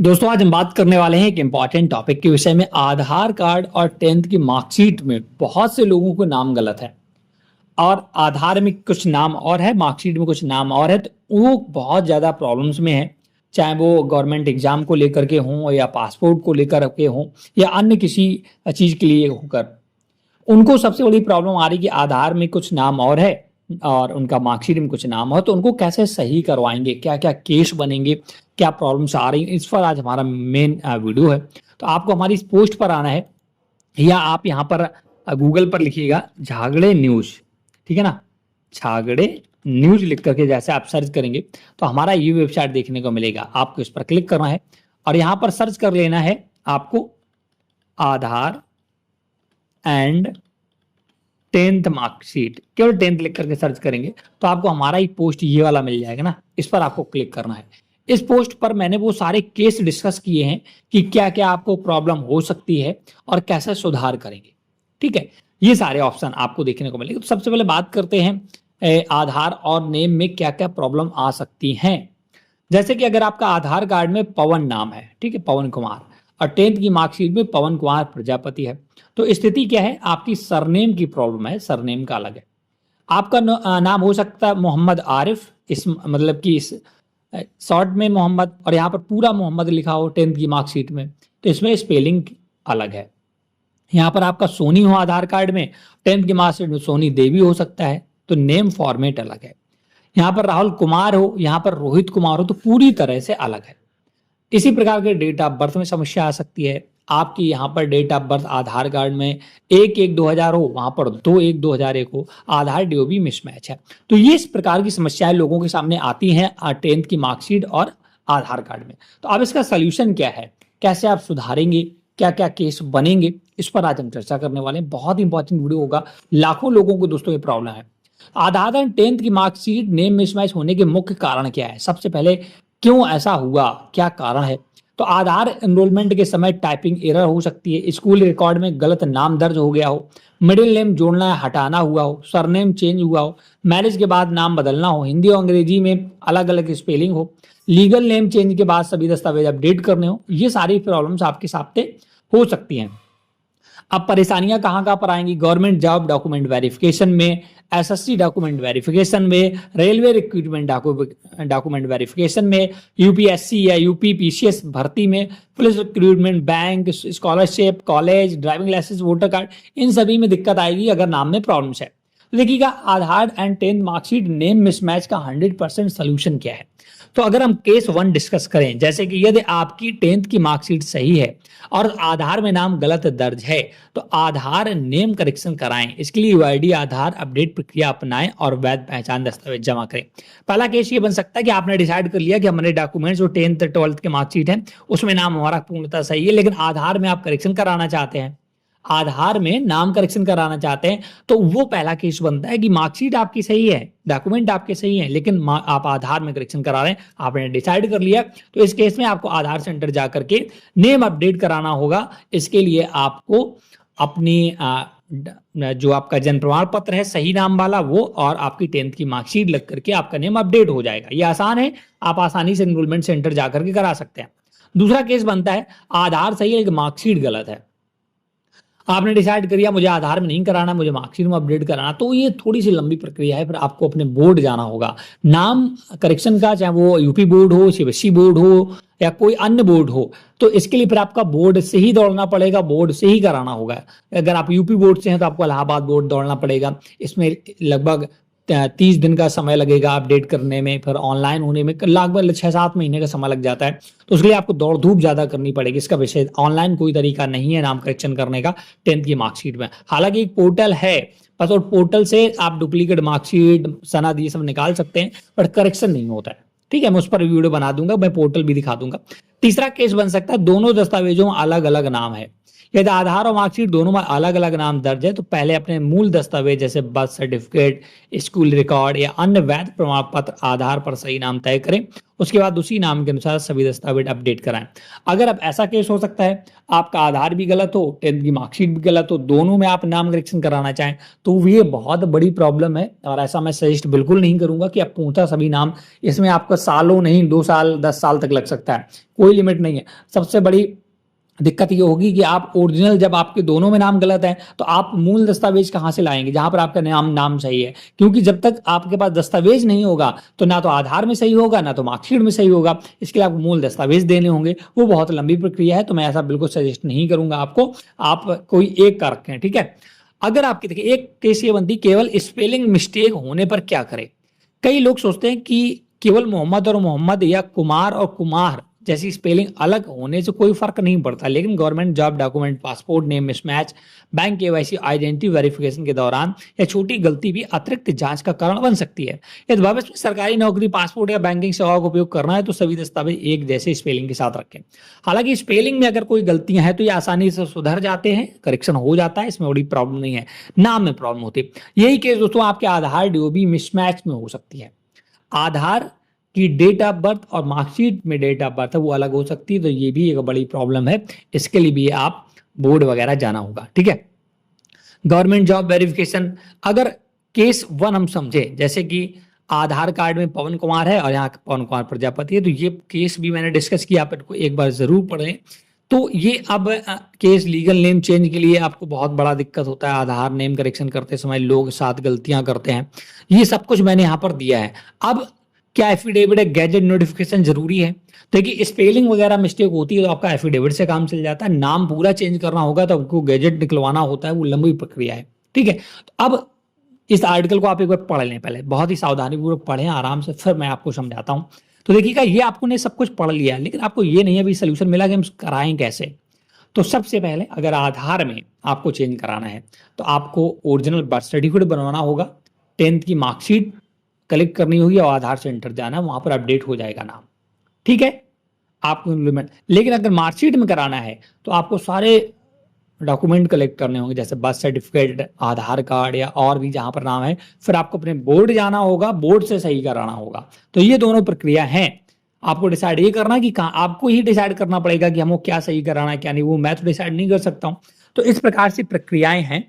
दोस्तों आज हम बात करने वाले हैं एक इम्पॉर्टेंट टॉपिक के विषय में। आधार कार्ड और 10th की मार्कशीट में बहुत से लोगों को नाम गलत है और आधार में कुछ नाम और है, मार्कशीट में कुछ नाम और है, तो वो बहुत ज़्यादा प्रॉब्लम्स में है। चाहे वो गवर्नमेंट एग्जाम को लेकर के हों या पासपोर्ट को लेकर के हों या अन्य किसी चीज़ के लिए होकर, उनको सबसे बड़ी प्रॉब्लम आ रही है कि आधार में कुछ नाम और है और उनका मार्कशीट में कुछ नाम हो, तो उनको कैसे सही करवाएंगे, क्या क्या केस बनेंगे, क्या प्रॉब्लम्स आ रही हैं, इस पर आज हमारा मेन वीडियो है। तो आपको हमारी इस पोस्ट पर आना है या आप यहाँ पर गूगल पर लिखिएगा झागड़े न्यूज, ठीक है ना। झागड़े न्यूज लिख करके जैसे आप सर्च करेंगे तो हमारा ये वेबसाइट देखने को मिलेगा। आपको इस पर क्लिक करना है और यहाँ पर सर्च कर लेना है आपको आधार एंड 10th मार्कशीट। केवल 10th लिख करके सर्च करेंगे तो आपको हमारा ही पोस्ट ये वाला मिल जाएगा ना, इस पर आपको क्लिक करना है। इस पोस्ट पर मैंने वो सारे केस डिस्कस किए हैं कि क्या क्या आपको प्रॉब्लम हो सकती है और कैसे सुधार करेंगे, ठीक है। ये सारे ऑप्शन आपको देखने को मिलेंगे। तो सबसे पहले बात करते हैं आधार और नेम में क्या क्या प्रॉब्लम आ सकती हैं। जैसे कि अगर आपका आधार कार्ड में पवन नाम है, ठीक है, पवन कुमार, और 10th की मार्कशीट में पवन कुमार प्रजापति है, तो स्थिति क्या है, आपकी सरनेम की प्रॉब्लम है, सरनेम का अलग है। आपका नाम हो सकता है मोहम्मद आरिफ, इस मतलब कि इस शॉर्ट में मोहम्मद और यहाँ पर पूरा मोहम्मद लिखा हो 10th की मार्कशीट में, तो इसमें स्पेलिंग अलग है। यहाँ पर आपका सोनी हो आधार कार्ड में, 10th की मार्कशीट में सोनी देवी हो सकता है, तो नेम फॉर्मेट अलग है। यहाँ पर राहुल कुमार हो, यहाँ पर रोहित कुमार हो, तो पूरी तरह से अलग है। इसी प्रकार के डेट ऑफ बर्थ में समस्या आ सकती है। आपकी यहाँ पर date of birth Aadhaar card में 1/1/2000 हो, वहां पर 2/1/2001 हो, आधार डीओबी मिसमैच है। तो ये इस प्रकार की समस्याएं लोगों के सामने आती हैं 10th की मार्कशीट और आधार कार्ड में। तो अब इसका सोल्यूशन क्या है, कैसे आप सुधारेंगे, क्या क्या केस बनेंगे, इस पर आज हम चर्चा करने वाले हैं। बहुत इंपॉर्टेंट वीडियो होगा, लाखों लोगों को दोस्तों ये प्रॉब्लम है। आधार एंड 10th की मार्कशीट नेम मिसमैच होने के मुख्य कारण क्या है, सबसे पहले क्यों ऐसा हुआ, क्या कारण है। तो आधार एनरोलमेंट के समय टाइपिंग एरर हो सकती है, स्कूल रिकॉर्ड में गलत नाम दर्ज हो गया हो, मिडिल नेम जोड़ना हटाना हुआ हो, सरनेम चेंज हुआ हो, मैरिज के बाद नाम बदलना हो, हिंदी और अंग्रेजी में अलग अलग स्पेलिंग हो, लीगल नेम चेंज के बाद सभी दस्तावेज अपडेट करने हो, ये सारी प्रॉब्लम्स आपके सामने हो सकती हैं। अब परेशानियां कहाँ पर आएंगी, गवर्नमेंट जॉब डॉक्यूमेंट वेरिफिकेशन में, एसएससी डॉक्यूमेंट वेरिफिकेशन में, रेलवे रिक्रूटमेंट डॉक्यूमेंट वेरिफिकेशन में, यूपीएससी या यूपी पीसीएस भर्ती में, police recruitment, bank, scholarship, college, driving licence, voter card, इन सभी में दिक्कत आएगी अगर नाम में प्रॉब्लम्स है। तो देखिएगा Aadhaar and 10th marksheet name mismatch का 100% सोल्यूशन क्या है। तो अगर हम केस 1 डिस्कस करें, जैसे कि यदि आपकी 10th की मार्कशीट सही है और आधार में नाम गलत दर्ज है, तो आधार नेम करेक्शन कराएं। इसके लिए यूआईडी आधार अपडेट प्रक्रिया अपनाएं और वैध पहचान दस्तावेज जमा करें। पहला केस ये बन सकता है कि आपने डिसाइड कर लिया कि हमारे डॉक्यूमेंट्स जो 10th 12th के मार्कशीट है उसमें नाम हमारा पूर्णतः सही है, लेकिन आधार में आप करेक्शन कराना चाहते हैं, आधार में नाम करेक्शन कराना चाहते हैं, तो वो पहला केस बनता है कि मार्कशीट आपकी सही है, डॉक्यूमेंट आपके सही है, लेकिन आप आधार में करेक्शन करा रहे हैं, आपने डिसाइड कर लिया। तो इस केस में आपको आधार सेंटर जाकर के नेम अपडेट कराना होगा। इसके लिए आपको अपनी जो आपका जन्म प्रमाण पत्र है सही नाम वाला वो और आपकी 10th की मार्कशीट लग करके आपका नेम अपडेट हो जाएगा। ये आसान है, आप आसानी से एनरोलमेंट सेंटर जाकर के करा सकते हैं। दूसरा केस बनता है आधार सही है लेकिन मार्कशीट गलत है। आपने डिसाइड कर लिया मुझे आधार में नहीं कराना, मुझे मार्कशीट में अपडेट कराना, तो ये थोड़ी सी लंबी प्रक्रिया है। फिर आपको अपने बोर्ड जाना होगा नाम करेक्शन का, चाहे वो यूपी बोर्ड हो, सीबीएसई बोर्ड हो या कोई अन्य बोर्ड हो, तो इसके लिए फिर आपका बोर्ड से ही दौड़ना पड़ेगा, बोर्ड से ही कराना होगा। अगर आप यूपी बोर्ड से हैं तो आपको इलाहाबाद बोर्ड दौड़ना पड़ेगा। इसमें लगभग 30 दिन का समय लगेगा अपडेट करने में, फिर ऑनलाइन होने में लगभग 6-7 महीने का समय लग जाता है। तो उसके लिए आपको दौड़ धूप ज्यादा करनी पड़ेगी। इसका विषय ऑनलाइन कोई तरीका नहीं है नाम करेक्शन करने का 10th की मार्कशीट में। हालांकि एक पोर्टल है, बस और पोर्टल से आप डुप्लीकेट मार्कशीट सनद ये सब निकाल सकते हैं, बट करेक्शन नहीं होता है, ठीक है। मैं उस पर वीडियो बना दूंगा, मैं पोर्टल भी दिखा दूंगा। तीसरा केस बन सकता है दोनों दस्तावेजों में अलग अलग नाम है, यदि आधार और मार्कशीट दोनों में अलग अलग नाम दर्ज है तो पहले अपने मूल दस्तावेज जैसे बर्थ सर्टिफिकेट, स्कूल रिकॉर्ड या अन्य वैध प्रमाण पत्र आधार पर सही नाम तय करें। उसके बाद उसी नाम के अनुसार सभी दस्तावेज अपडेट कराएं। अगर अब ऐसा केस हो सकता है आपका आधार भी गलत हो, 10th की मार्कशीट भी गलत हो, दोनों में आप नाम करेक्शन कराना चाहें तो ये बहुत बड़ी प्रॉब्लम है और ऐसा मैं सजेस्ट बिल्कुल नहीं करूंगा कि आप पूछा सभी नाम। इसमें आपका सालों नहीं 2 साल 10 साल तक लग सकता है, कोई लिमिट नहीं है। सबसे बड़ी दिक्कत ये होगी कि आप ओरिजिनल जब आपके दोनों में नाम गलत है तो आप मूल दस्तावेज कहां से लाएंगे जहां पर आपका नाम सही है, क्योंकि जब तक आपके पास दस्तावेज नहीं होगा तो ना तो आधार में सही होगा ना तो मार्कशीट में सही होगा। इसके लिए आपको मूल दस्तावेज देने होंगे, वो बहुत लंबी प्रक्रिया है, तो मैं ऐसा बिल्कुल सजेस्ट नहीं करूंगा आपको। आप कोई एक कर रखें, ठीक है। अगर आपकी देखिए एक केस ये बनती केवल स्पेलिंग मिस्टेक होने पर क्या करें। कई लोग सोचते हैं कि केवल मोहम्मद और मोहम्मद या कुमार और कुमार जैसी स्पेलिंग अलग होने से कोई फर्क नहीं पड़ता, लेकिन government job document, passport name mismatch, bank KYC, identity verification के दौरान या छोटी गलती भी अतिरिक्त जांच का कारण बन सकती है। यदि भविष्य में सरकारी नौकरी, पासपोर्ट या बैंकिंग सेवाओं का उपयोग करना है तो सभी दस्तावेज एक जैसे स्पेलिंग के साथ रखें। हालांकि स्पेलिंग में अगर कोई गलतियां हैं तो ये आसानी से सुधर जाते हैं, करेक्शन हो जाता है, इसमें बड़ी प्रॉब्लम नहीं है। नाम में प्रॉब्लम होती है। यही केस दोस्तों आपके आधार डीओबी मिसमैच में हो सकती है। आधार की डेट ऑफ बर्थ और मार्कशीट में डेट ऑफ बर्थ है वो अलग हो सकती है, तो ये भी एक बड़ी प्रॉब्लम है। इसके लिए भी आप बोर्ड वगैरह जाना होगा, ठीक है। गवर्नमेंट जॉब वेरिफिकेशन, अगर केस 1 हम समझे जैसे कि आधार कार्ड में पवन कुमार है और यहाँ पवन कुमार प्रजापति है, तो ये केस भी मैंने डिस्कस किया, आप इनको एक बार जरूर पढ़ें। तो ये अब केस लीगल नेम चेंज के लिए आपको बहुत बड़ा दिक्कत होता है। आधार नेम करेक्शन करते समय लोग 7 गलतियां करते हैं, ये सब कुछ मैंने यहाँ पर दिया है। अब क्या एफिडेविट है, गैजेट नोटिफिकेशन जरूरी है। तो देखिए स्पेलिंग वगैरह मिस्टेक होती है तो आपका एफिडेविट से काम चल जाता है। नाम पूरा चेंज करना होगा तो आपको गैजेट निकलवाना होता है, वो लंबी प्रक्रिया है, ठीक है। तो अब इस आर्टिकल को आप एक बार पढ़ लें, पहले बहुत ही सावधानी पूर्वक पढ़ें आराम से, फिर मैं आपको समझाता हूँ। तो देखिएगा ये आपको ने सब कुछ पढ़ लिया है, लेकिन आपको ये नहीं है अभी सोल्यूशन मिला कि हम कराएं कैसे। तो सबसे पहले अगर आधार में आपको चेंज कराना है तो आपको ओरिजिनल बर्थ सर्टिफिकेट बनवाना होगा, 10th की मार्कशीट कलेक्ट करनी होगी और आधार सेंटर जाना, वहां पर अपडेट हो जाएगा नाम, ठीक है। आपको लेकिन अगर मार्कशीट में कराना है तो आपको सारे डॉक्यूमेंट कलेक्ट करने होंगे जैसे बर्थ सर्टिफिकेट, आधार कार्ड या और भी जहां पर नाम है। फिर आपको अपने बोर्ड जाना होगा, बोर्ड से सही कराना होगा। तो ये दोनों प्रक्रिया हैं। आपको डिसाइड ये करना कि कहाँ, आपको ही डिसाइड करना पड़ेगा कि हमको क्या सही कराना है क्या नहीं, वो मैं तो डिसाइड नहीं कर सकता हूँ। तो इस प्रकार से प्रक्रियाएं हैं।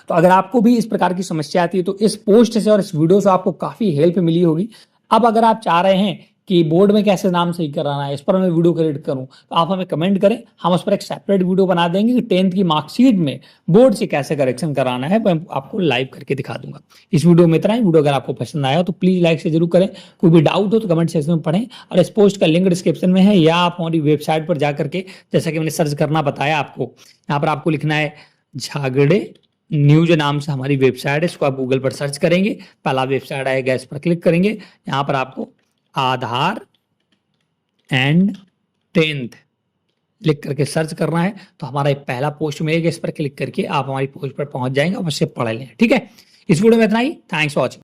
तो अगर आपको भी इस प्रकार की समस्या आती है तो इस पोस्ट से और इस वीडियो से आपको काफी हेल्प मिली होगी। अब अगर आप चाह रहे हैं कि बोर्ड में कैसे नाम सही कराना है, इस पर मैं वीडियो क्रिएट करूं, तो आप हमें कमेंट करें, हम उस पर एक सेपरेट वीडियो बना देंगे कि 10th की मार्कशीट में बोर्ड से कैसे करेक्शन कराना है, मैं आपको लाइव करके दिखा दूंगा। इस वीडियो में इतना ही। वीडियो अगर आपको पसंद आया तो प्लीज लाइक से जरूर करें। कोई भी डाउट हो तो कमेंट सेक्शन में पढ़ें, और इस पोस्ट का लिंक डिस्क्रिप्शन में है, या आप हमारी वेबसाइट पर जाकर के, जैसा कि मैंने सर्च करना बताया आपको, यहाँ पर आपको लिखना है झागड़े न्यूज नाम से हमारी वेबसाइट है। इसको आप गूगल पर सर्च करेंगे, पहला वेबसाइट आएगा, इस पर क्लिक करेंगे। यहाँ पर आपको आधार एंड 10th लिख करके सर्च करना है तो हमारा एक पहला पोस्ट मिलेगा, इस पर क्लिक करके आप हमारी पोस्ट पर पहुंच जाएंगे और उससे पढ़ लें, ठीक है। इस वीडियो में इतना ही। Thanks for watching.